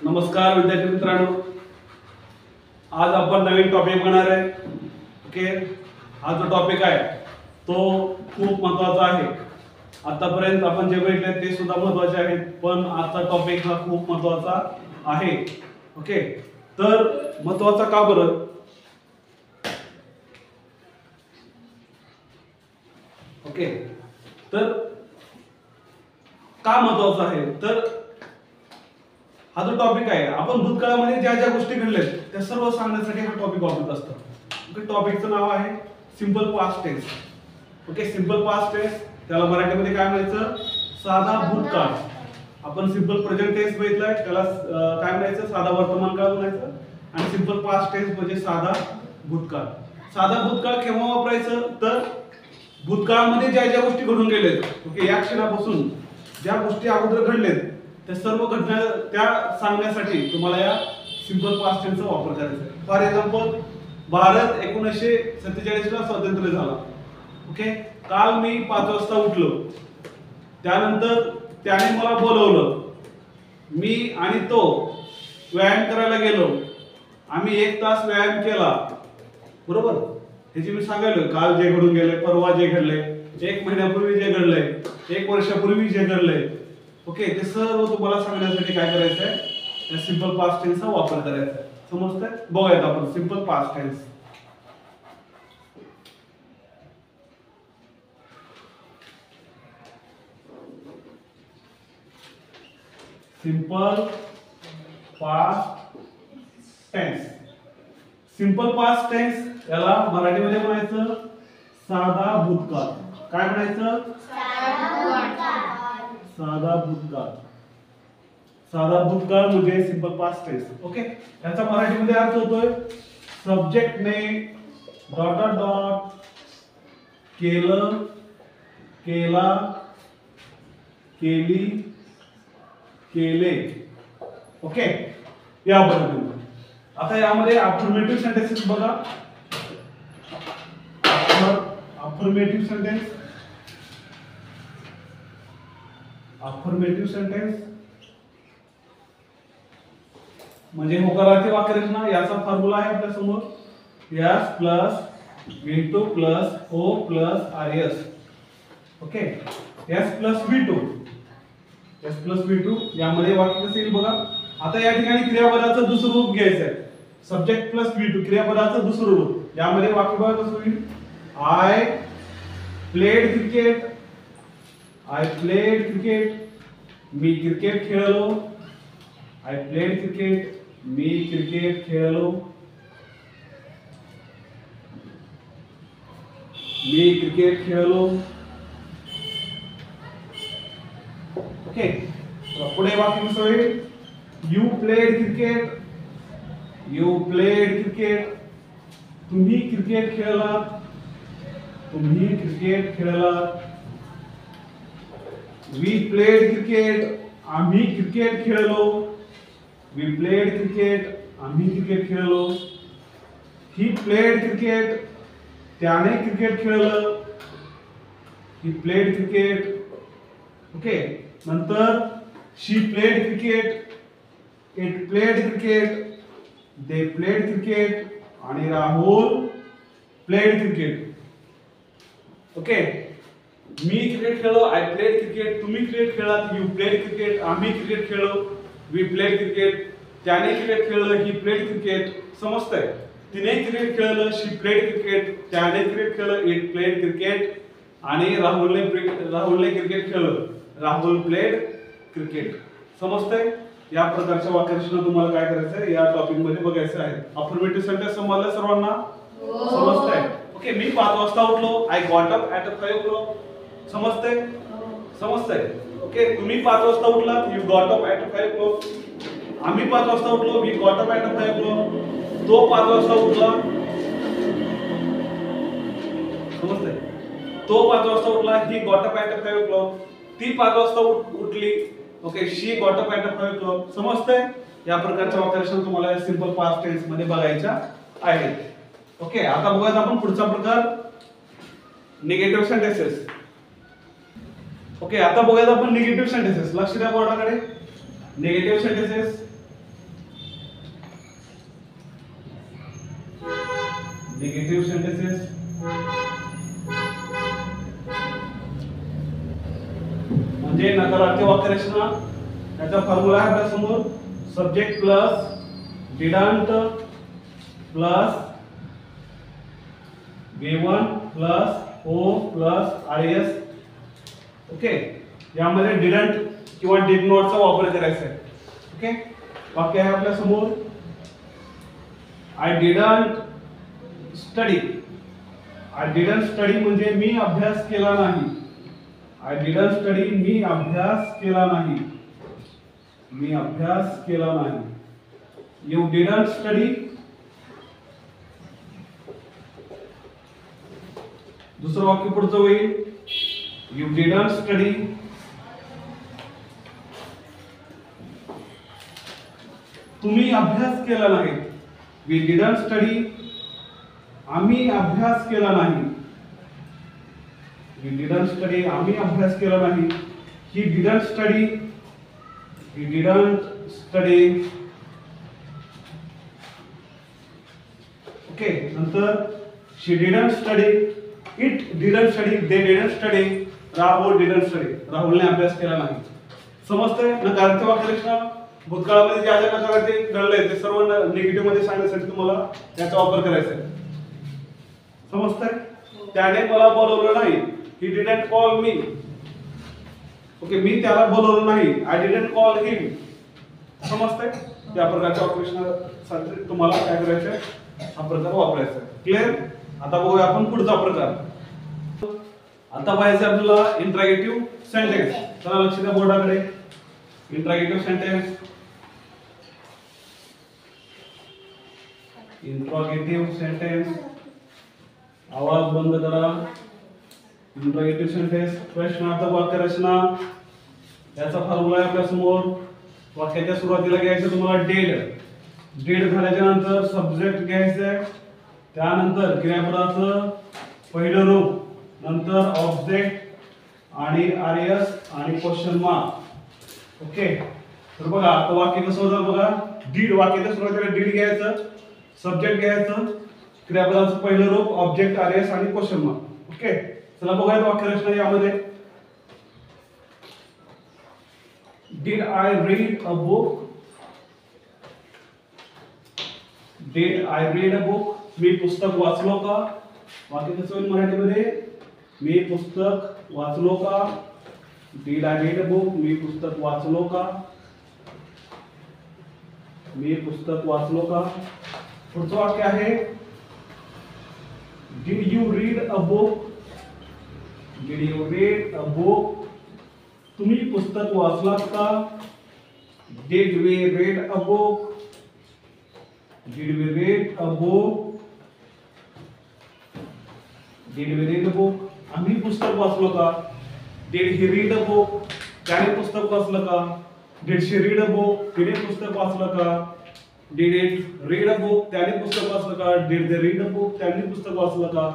नमस्कार विद्यार्थी मित्रांनो, आज आपण नवीन टॉपिक बघणार आहे. ओके, हा जो टॉपिक आहे तो खूप महत्त्वाचा आहे. आतापर्यंत आपण जे बघितले ते सुद्धा महत्त्वाचे आहेत, पण आजचा टॉपिक हा खूप महत्त्वाचा आहे. ओके, तर महत्त्वाचा का बरं? ओके, तर का महत्त्वाचा आहे? तर हा जो टॉपिक आहे, आपण भूतकाळामध्ये ज्या ज्या गोष्टी घडल्यात त्या सर्व सांगण्यासाठी हा टॉपिक वापरत असतो. ओके, टॉपिकचं नाव आहे simple past tense. Okay, simple past tense त्याला मराठीमध्ये काय म्हणायचं? साधा भूतकाळ. आपण सिंपल प्रेझेंट टेन्स बघितलाय, त्याला काय म्हणायचं? साधा वर्तमान काळ म्हणायचं. आणि सिंपल पास्ट टेन्स म्हणजे साधा भूतकाळ. साधा भूतकाळ केव्हा वापरायचं? तर भूतकाळामध्ये ज्या ज्या गोष्टी घडून गेलेत, ओके, या क्षणापासून ज्या गोष्टी अगोदर घडलेत त्या सर्व घटना त्या सांगण्यासाठी तुम्हाला या सिंपल पास्ट टेन्सचा वापर करायचा आहे. फॉर एक्झाम्पल, भारत 1947 ला स्वातंत्र्य झाला. ओके, काल मी 5 वाजता उठलो, त्यानंतर त्याने मला बोलवलं, मी आणि तो व्यायाम करायला गेलो, आम्ही 1 तास व्यायाम केला. बरोबर, हे जे मी सांगायलो, काल जे घडून गेले, परवा जे घडले, 1 महिन्यापूर्वी जे घडले, 1 वर्षापूर्वी जे घडले, ओके, ते सर्व तुम्हाला सांगण्यासाठी काय करायचं आहे? या सिंपल पास्ट टेन्सचा वापर करायचा आहे. समजतंय? बघूयात आपण simple past tense. Simple past tense. Simple past tense याला मराठीमध्ये म्हणायचं साधा भूतकाळ. काय म्हणायचं? साधा भूतकाळ. साधा भूतकाळ म्हणजे सिंपल पास्ट टेन्स. ओके, याचा मराठीमध्ये अर्थ होतोय सब्जेक्टने डॉट डॉट डॉट केलं, केला, केली, केले. ओके, या पद्धतीने. आता यामध्ये अफर्मेटिव्ह सेंटेन्सेस बघा. अफर्मेटिव्ह सेंटेन्स, अफर्मेटिव्ह सेंटेन्स म्हणजे होकारार्थी वाक्यरचना. याचा फॉर्म्युला आहे आपल्या समोर, S plus V2 plus O plus RS. Okay, S plus V2, S plus V2. यामध्ये वाक्य कसं येईल बघा. आता या ठिकाणी क्रियापदाचं दुसरं रूप घ्यायचं आहे. सब्जेक्ट प्लस V2 क्रियापदाचं दुसरं रूप. यामध्ये वाक्य बघा कसं होईल. I played cricket, I played cricket. मी क्रिकेट खेळलो, आय प्लेड क्रिकेट. मी क्रिकेट खेळलो, मी क्रिकेट खेळलो. ओके, पुढे वाक्य कसं होईल. You played cricket, you played cricket. तुम्ही क्रिकेट खेळलात, तुम्ही क्रिकेट खेळलात. वी प्लेड क्रिकेट, आम्ही क्रिकेट खेळलो, वी प्लेड क्रिकेट. आम्ही क्रिकेट खेळलो. ही प्लेड क्रिकेट, त्याने क्रिकेट खेळलं, ही प्लेड क्रिकेट. ओके, नंतर she played cricket, it played cricket, they played cricket आणि राहुल प्लेड क्रिकेट. ओके, मी क्रिकेट खेळलो, आय प्लेड क्रिकेट. तुम्ही क्रिकेट खेळलात, यू प्लेड क्रिकेट. आम्ही cricket खेळलो, वी प्लेड क्रिकेट. त्याने cricket खेळलं, ही प्लेड क्रिकेट. समजतंय? तिने क्रिकेट खेळलं, शी प्लेड क्रिकेट. त्याने क्रिकेट खेळलं, इट प्लेड क्रिकेट. आणि राहुलने क्रिकेट खेळलं, राहुल प्लेड क्रिकेट. समजतंय? या प्रकारच्या वाक्यरचना तुम्हाला काय करायचं आहे, या टॉपिक मध्ये बघायचं आहे. अफर्मेटिव्ह सेंटेन्स समजलं सर्वांना? समजतंय? ओके, मी 5 वाजता उठलो, I got up at 5 o'clock. समजतंय? समजतंय? ओके, तुम्ही 5 वाजता उठलात, you got up at 5 o'clock. आम्ही 5 वाजता उठलो, we got up at 5 o'clock. तो 5 वाजता उठला. समजतंय? तो 5 वाजता उठला, he got up at 5 o'clock. ती 5 वाजता उठली. Okay, she got up at 5 o'clock. समजतंय? या प्रकारच्या वाक्यरचना तुम्हाला सिंपल पास्ट टेन्स मध्ये बघायच्या आहेत. ओके, आता बघूयात आपण पुढचा प्रकार, निगेटिव्ह सेंटेन्सेस. ओके, आता बघूयात आपण निगेटिव्ह सेंटेन्सेस. लक्ष द्या बोर्डाकडे. निगेटिव्ह सेंटेन्सेस वाक्यरचना याचा फॉर्म्युला आहे आपल्या समोर subject plus didn't plus V1 plus O plus RS. Okay, यामध्ये डिडंट किंवा डिड नॉटचा वापर करायचा आहे. ओके, वाक्य आहे आपल्या समोर I didn't study. I didn't study म्हणजे मी अभ्यास केला नाही. आय डिडंट स्टडी मी अभ्यास केला नाही. मी अभ्यास केला नाही. You didn't study. दुसरं वाक्य पुढचं होईल यू डिडंट स्टडी. तुम्ही अभ्यास केला नाही. We didn't study. आम्ही अभ्यास केला नाही. वी डिडंट स्टडी आम्ही अभ्यास केला नाही. He didn't study. He didn't study. Okay, नंतर she didn't study. It didn't study. They didn't study. Rahul didn't study. राहुलने अभ्यास केला नाही. समजतंय? नकारार्थी वाक्यरचना भूतकाळामध्ये ज्या ज्या प्रकारे घडलंय ते सर्व निगेटिव्ह मध्ये सांगण्यासाठी तुम्हाला याचा वापर करायचा आहे. समजतंय? त्याने मला बोलवलं नाही. He didn't call me. Okay, मी त्याला बोलवलं नाही. I didn't call him. समजतंय? त्या प्रकारच्या वाक्यरचनासाठी तुम्हाला काय करायचं आहे? हा प्रकार वापरायचा आहे. क्लिअर? आता बघूया आपण पुढचा प्रकार. आता पाहायचं आपल्याला इंट्रॅगेटिव्ह सेंटेन्स. चला लक्ष द्या बोर्डाकडे. इंट्रॅगेटिव्ह सेंटेन्स. Interrogative sentence. आवाज बंद करा. इंट्रॉगेटिव्ह सेंटेन्स प्रश्नार्थक वाक्यरचना याचा फॉर्म्युला आहे आपल्या समोर. वाक्याच्या सुरुवातीला घ्यायचं तुम्हाला डेड. डेड झाल्याच्या नंतर सब्जेक्ट घ्यायचं. त्यानंतर क्रियापदाचं पहिलं रूप, नंतर ऑब्जेक्ट आणि आरएस आणि क्वेश्चन मार्क. ओके, तर बघा आता वाक्य कसं होतं बघा. डीड वाक्याच्या सुरुवातीला डीड घ्यायचं, सब्जेक्ट घ्यायचं, क्रियापदाचं पहिलं रूप, ऑब्जेक्ट आरएस आणि क्वेश्चन मार्क. ओके, चला बघूया वाक्यरचना यामध्ये. Did I read a book. Did I read a book. मी पुस्तक वाचलो का. वाक्य कसं होईल मराठीमध्ये. मी पुस्तक वाचलो का. Did I read a book. मी पुस्तक वाचलो का. मी पुस्तक वाचलो का. पुढचं वाक्य आहे did you read a book. Did you read a book. तुम्ही पुस्तक वाचलात का. Did we read a book. Did we read a book. Did we read a book. आम्ही पुस्तक वाचलो का. Did he read a book. त्याने पुस्तक वाचलं का. Did she read a book. तिने पुस्तक वाचलं का. Did it read a book. त्याने पुस्तक वाचलं का. Did they read a book. त्यांनी पुस्तक वाचलं का.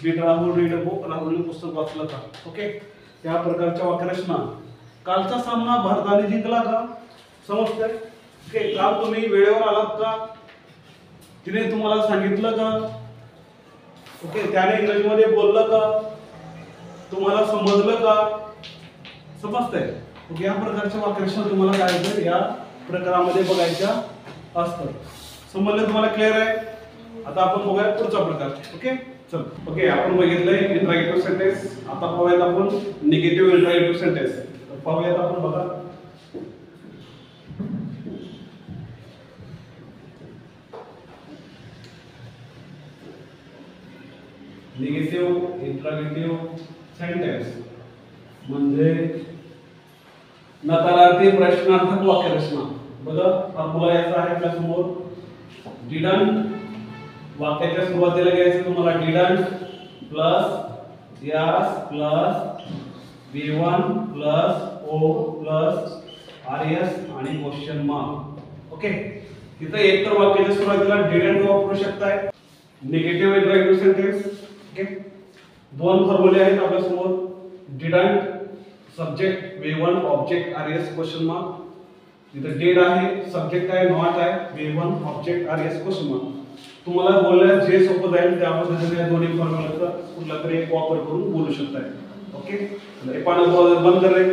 Did Rahul read a book. राहुलने पुस्तक वाचलं का. ओके, त्या प्रकारच्या वाक्यरचना. कालचा सामना भारताने जिंकला का. समजतंय? ओके, काल तुम्ही वेळेवर आलात का. तिने तुम्हाला सांगितलं का. ओके, त्याने इंग्रजीमध्ये बोललं का. तुम्हाला समजलं का. समजतंय? ओके, या प्रकारच्या वाक्यरचना तुम्हाला काय या प्रकारामध्ये बघायच्या असतात. समजलं तुम्हाला. क्लिअर आहे? आता आपण बघूया पुढचा प्रकार. ओके, चल. ओके, आपण बघितलंय इंट्रॅगेटिव्ह सेंटेन्स. आता पाहूयात आपण निगेटिव्ह इंट्रॅगेटिव्ह सेंटेन्स. पाहूयात आपण बघा. निगेटिव्ह इंट्रॅगेटिव्ह सेंटेन्स म्हणजे नकारार्थी प्रश्नार्थक वाक्यरचना. बघा फॉर्म्युला याचा आहे आपल्या समोर. डिडंट वाक्याच्या सुरुवातीला घ्यायचं तुम्हाला. डिडंट प्लस यास plus V1 plus O plus RS आणि क्वेश्चन मार्क. ओके, तिथे एक तर वाक्याच्या सुरुवातीला डिडंट वापरू शकताय. Negative इंट्रॅगेटिव्ह sentence. ओके, दोन फॉर्म्युले आहेत आपल्या समोर. Didn't subject V1 object RS question mark. तिथे डिड आहे, सब्जेक्ट आहे, नॉट आहे, V1 object RS question mark. तुम्हाला बोलण्यास जे सोपं जाईल त्या पद्धतीने या दोन्ही फॉर्म्युलाचा कुठला तरी एक वापर करून बोलू शकताय. ओके, हे पानं बंद कर रे.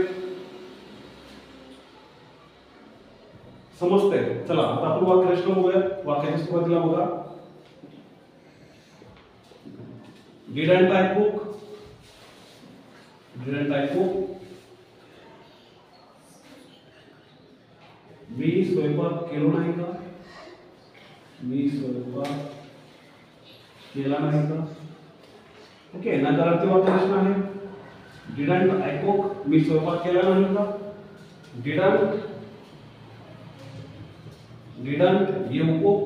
समजतंय? चला आता आपण वाक्यरचना बघूया. वाक्याच्या सुरुवातीला बघा, didn't I cook, didn't I cook, मी स्वयंपाक केलो नाही का, मी स्वयंपाक केला नाही का. ओके, नकारार्थी वाक्यरचना आहे. डिडंट आय कुक, मी स्वयंपाक केला नाही का. Didn't you cook,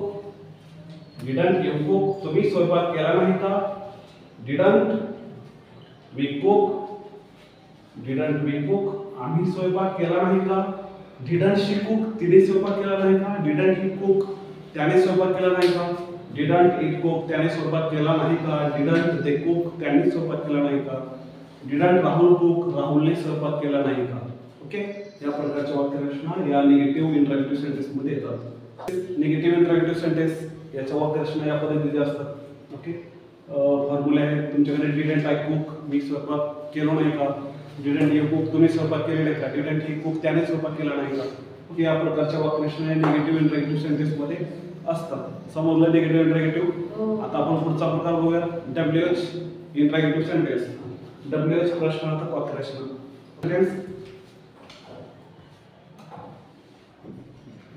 didn't you cook, तुम्ही स्वयंपाक केला नाही का. Didn't we cook, didn't we cook, आम्ही स्वयंपाक केला नाही का. डिडंट शी कुक, तिने स्वयंपाक केला नाही का. डिडंट ही कुक, त्याने स्वयंपाक केला नाही का. डिडंट इट कुक, त्याने स्वयंपाक केला नाही का. डिडंट दे कुक, त्यांनी स्वयंपाक केला नाही का. डिडंट राहुल कुक, राहुलने स्वयंपाक केला नाही का. ओके, या प्रकारच्या वाक्यरचना या निगेटिव्ह इंटरॅक्टिव्ह सेंटेन्स मध्ये येतात. निगेटिव्ह इंटरॅक्टिव्ह सेंटेन्स याच्या वाक्यरचना या पद्धतीने असतात. ओके, फॉर्म्युला आहे तुमच्याकडे. डिडंट आय कुक, मी स्वयंपाक केलो नाही का. डिडंट यू कुक, तुम्ही स्वयंपाक केलेला आहे का. डिडंट ही कुक, त्याने स्वयंपाक केला नाही का. ओके, या प्रकारच्या वाक्यरचना निगेटिव्ह इंटरॅक्टिव्ह सेंटेन्स मध्ये असतात. समजलं निगेटिव्ह इंटरॅक्टिव्ह. आता आपण पुढचा प्रकार बघूया, डब्ल्यूएच इंटरॅक्टिव्ह सेंटेन्स. डब्ल्यूएच प्रश्नार्थक वाक्यरचना.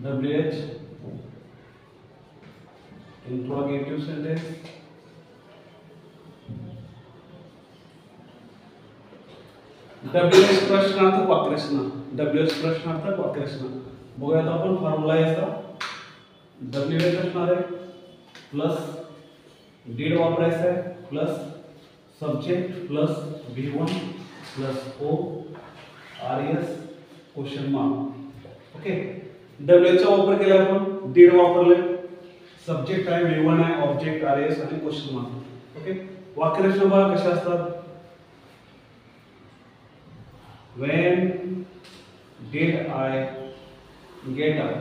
WH interrogative sentence. WH प्रश्नार्थक वाक्यरचना. WH प्रश्नार्थक वाक्यरचना बघूया आता आपण. फॉर्म्युला याचा WH असणार आहे प्लस डीड वापरायचा आहे plus subject plus V1 plus O RS question mark. Okay, डब्ल्यूएचचा वापर केला आपण, डीड वापरले, सब्जेक्ट आहे V1 आहे, ऑब्जेक्ट RS आणि क्वेश्चन मार्क. ओके, वाक्यरचना बघा कशा असतात. when did I get up,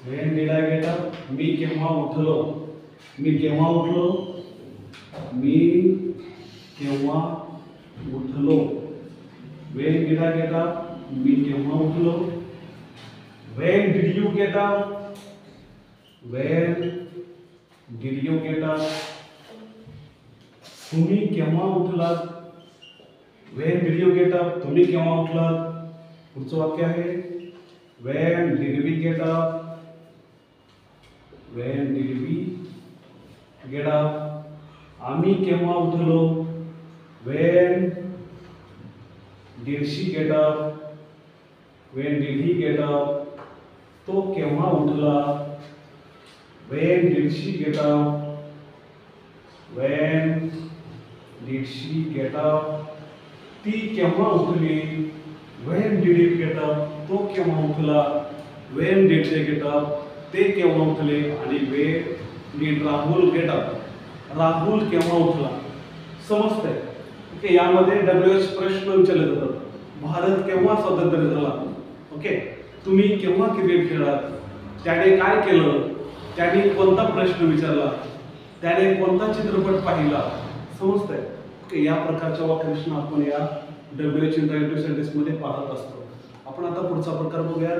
when did I get up, मी केव्हा उठलो, मी केव्हा उठलो, मी केव्हा उठलो. when did I get up, मी केव्हा उठलो. when did you get up, when did you get up, तुम्ही केव्हा उठलात. when did you get up, तुम्ही केव्हा उठलात. पुढचं वाक्य आहे when did we get up, when did we get up, आम्ही केव्हा उठलो. when did she get up, when did he get up, तो केव्हा उठला. when did she get up, when did she get up, ती केव्हा उठली. when did it get up, तो केव्हा उठला. when did they get up, ते केव्हा उठले. आणि when did Rahul get up, Rahul केव्हा उठला. समजतंय? ओके, यामध्ये WH प्रश्न विचारले जातात. भारत केव्हा स्वातंत्र्य झाला. ओके, तुम्ही केव्हा क्रिकेट खेळलात, त्याने काय केलं, त्याने कोणता प्रश्न विचारला, त्याने कोणता चित्रपट पाहिला. समजतंय? ओके, या प्रकारच्या वाक्यरचना आपण या WH इंटरॅक्टिव्ह सेंटेन्स मध्ये पाहत असतो. आपण आता पुढचा प्रकार बघूया,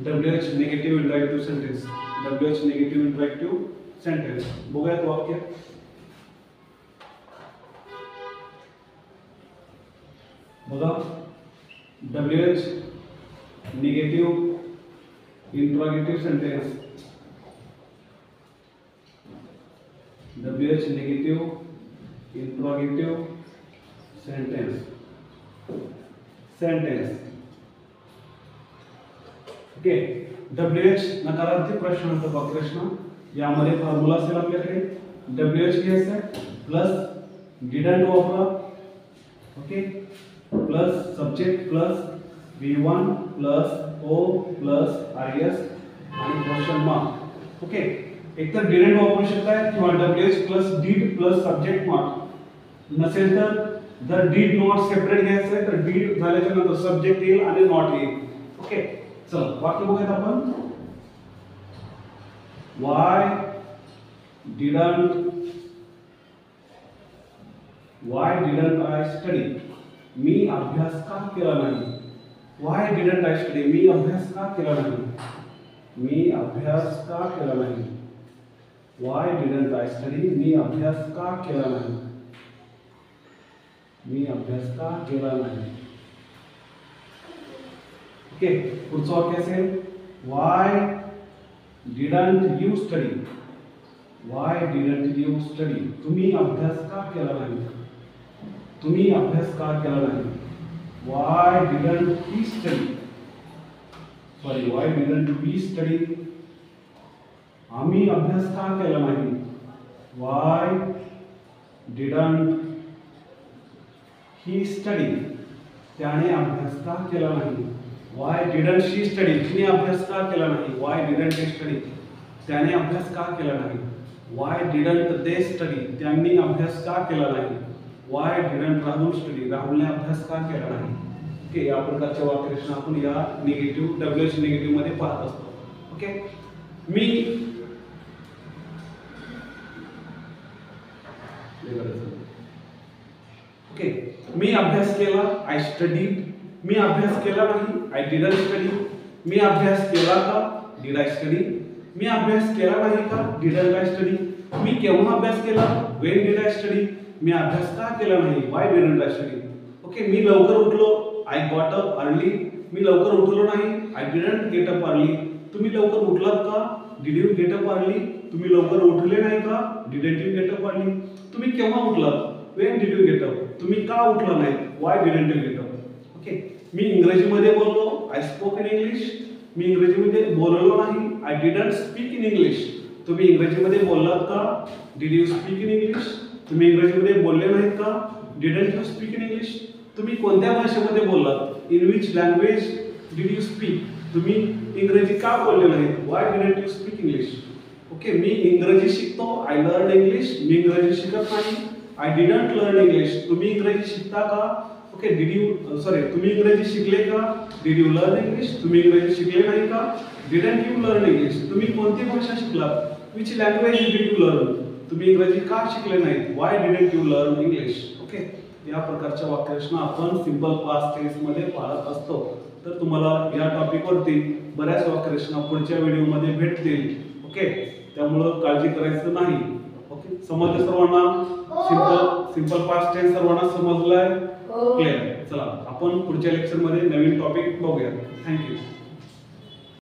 WH negative interactive sentence. WH negative interactive sentence बघूयात वाक्य. बघा, WH negative interrogative sentence. WH negative interrogative sentence. Okay, WH नकारार्थी प्रश्नार्थक वाक्यरचना. यामध्ये फॉर्म्युला असेल आपल्याकडे. WH घ्यायचा प्लस डिडंट वापरा. Okay, plus subject plus V1 plus O plus IS आणि क्वेश्चन मार्क. ओके, एकतर डिडंट वापरू शकताय किंवा WH plus did plus subject mark. नसेल तर जर डीड नॉट सेपरेट घ्यायचं आहे तर डीड झाल्याच्या नंतर सब्जेक्ट येईल आणि नॉट येईल. ओके, चला वाक्य बघूयात आपण. why didn't I study, मी अभ्यास का केला नाही. why didn't I study, मी अभ्यास का केला नाही. मी अभ्यास का केला नाही? Why didn't I study? मी अभ्यास का केला नाही? मी अभ्यास का केला नाही? ओके, पुढचं वाक्य असेल Y didn't you study? Y didn't you study? तुम्ही अभ्यास का केला नाही? तुम्ही अभ्यास का केला नाही? Why didn't he study? Sorry, why didn't we study? आम्ही अभ्यास का केला नाही? Why didn't he study? त्याने अभ्यास का केला नाही? Why didn't she study? तिने अभ्यास का केला नाही? Why didn't he study? त्याने अभ्यास का केला नाही? Why didn't they study? त्यांनी अभ्यास का केला नाही? Why didn't Rahul study? राहुलने अभ्यास का केला नाही? ओके, या प्रकारच्या वाक्यरचना आपण या निगेटिव्ह डब्ल्यूएच निगेटिव्ह मध्ये पाहत असतो. ओके, मी ओके, मी अभ्यास केला, आय स्टडीड. मी अभ्यास केला नाही, आय डिडंट स्टडी. मी अभ्यास केला का? Did I study? मी अभ्यास केला नाही का? Didn't I study? मी केव्हा अभ्यास केला? When did I study? मी अभ्यास का केला नाही? Why didn't I study? Okay, मी लवकर उठलो, आय गॉट अप अर्ली. मी लवकर उठलो नाही, I didn't get up early. तुम्ही लवकर उठलात का? Did you get up early? तुम्ही लवकर उठले नाही का? Didn't you get up early? तुम्ही केव्हा उठलात? When did you get up? तुम्ही का उठला नाही? Why didn't you get up? Okay, मी इंग्रजीमध्ये बोललो, आय स्पोक इन इंग्लिश. मी इंग्रजीमध्ये बोललो नाही, I didn't speak in English. तुम्ही इंग्रजीमध्ये बोललात का? Did you speak in English? तुम्ही इंग्रजीमध्ये बोलले नाहीत का? Didn't you speak in English? तुम्ही कोणत्या भाषेमध्ये बोललात? In which language did you speak? तुम्ही इंग्रजी का बोलले नाहीत? Why didn't you speak English? Okay, मी इंग्रजी शिकतो, आय लर्न इंग्लिश. मी इंग्रजी शिकत नाही, आय डिडंट लर्न इंग्लिश. तुम्ही इंग्रजी शिकता का? ओके, डिड यू सॉरी, तुम्ही इंग्रजी शिकले का? Did you learn English? तुम्ही इंग्रजी शिकले नाही का? Didn't you learn English? तुम्ही कोणती भाषा शिकलात? Which language did you learn? तुम्ही इंग्रजी का शिकले नाहीत? Why didn't you learn English? Okay, या प्रकारच्या वाक्यरचना आपण सिंपल पास्ट टेन्स मध्ये पाहत असतो. तर तुम्हाला या टॉपिक वरती बऱ्याच वाक्यरचना पुढच्या व्हिडिओ मध्ये भेटतील. ओके, त्यामुळे काळजी करायचं नाही. ओके, समजलं सर्वांना? सिंपल पास्ट टेन्स सर्वांना समजलाय? क्लिअर? चला, आपण पुढच्या लेक्चर मध्ये नवीन टॉपिक बघूया. थँक्यू.